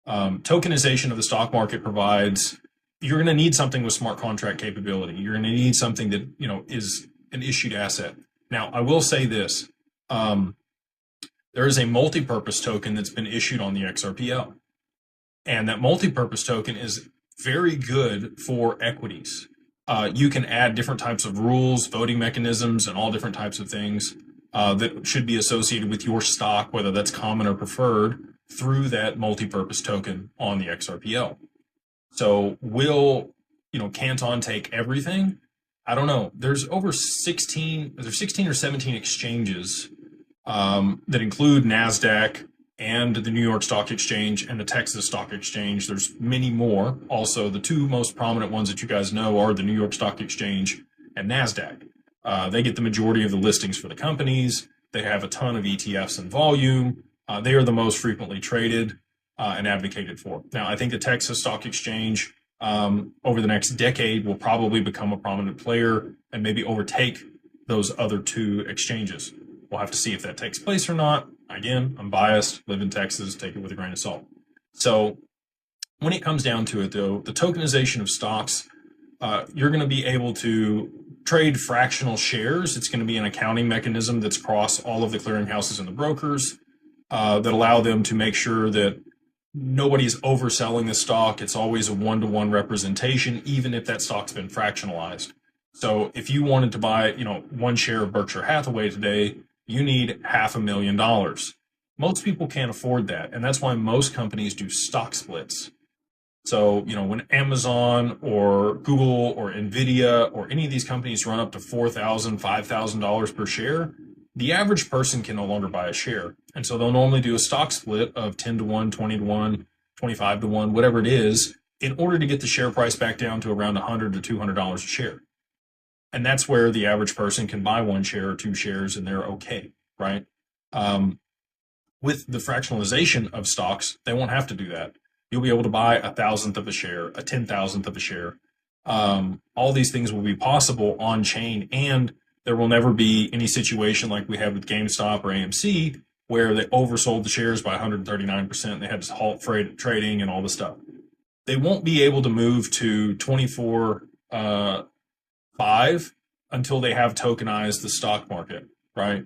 Tokenization of the stock market provides, you're going to need something with smart contract capability. You're going to need something that, is an issued asset. Now, I will say this. There is a multipurpose token that's been issued on the XRPL. And that multipurpose token is very good for equities. You can add different types of rules, voting mechanisms, and all different types of things that should be associated with your stock, whether that's common or preferred, through that multipurpose token on the XRPL. So will, Canton take everything? I don't know. There's 16 or 17 exchanges that include NASDAQ and the New York Stock Exchange and the Texas Stock Exchange. There's many more. Also, the two most prominent ones that you guys know are the New York Stock Exchange and NASDAQ. They get the majority of the listings for the companies. They have a ton of ETFs and volume. They are the most frequently traded and advocated for. Now, I think the Texas Stock Exchange over the next decade will probably become a prominent player and maybe overtake those other two exchanges. We'll have to see if that takes place or not. Again, I'm biased, live in Texas, take it with a grain of salt. So when it comes down to it, though, the tokenization of stocks, you're going to be able to trade fractional shares. It's going to be an accounting mechanism that's across all of the clearinghouses and the brokers that allow them to make sure that nobody's overselling the stock. It's always a one-to-one representation, even if that stock's been fractionalized. So if you wanted to buy, one share of Berkshire Hathaway today, you need $500,000. Most people can't afford that, and that's why most companies do stock splits. So, when Amazon or Google or Nvidia or any of these companies run up to $4,000, $5,000 per share, the average person can no longer buy a share. And so they'll normally do a stock split of 10 to 1, 20 to 1, 25 to 1, whatever it is, in order to get the share price back down to around $100 to $200 a share. And that's where the average person can buy one share or two shares and they're okay, right? With the fractionalization of stocks, they won't have to do that. You'll be able to buy 1,000th of a share, a 10,000th of a share. All these things will be possible on chain, and there will never be any situation like we had with GameStop or AMC where they oversold the shares by 139%. And they had to halt trading and all this stuff. They won't be able to move to 24/5 until they have tokenized the stock market, right?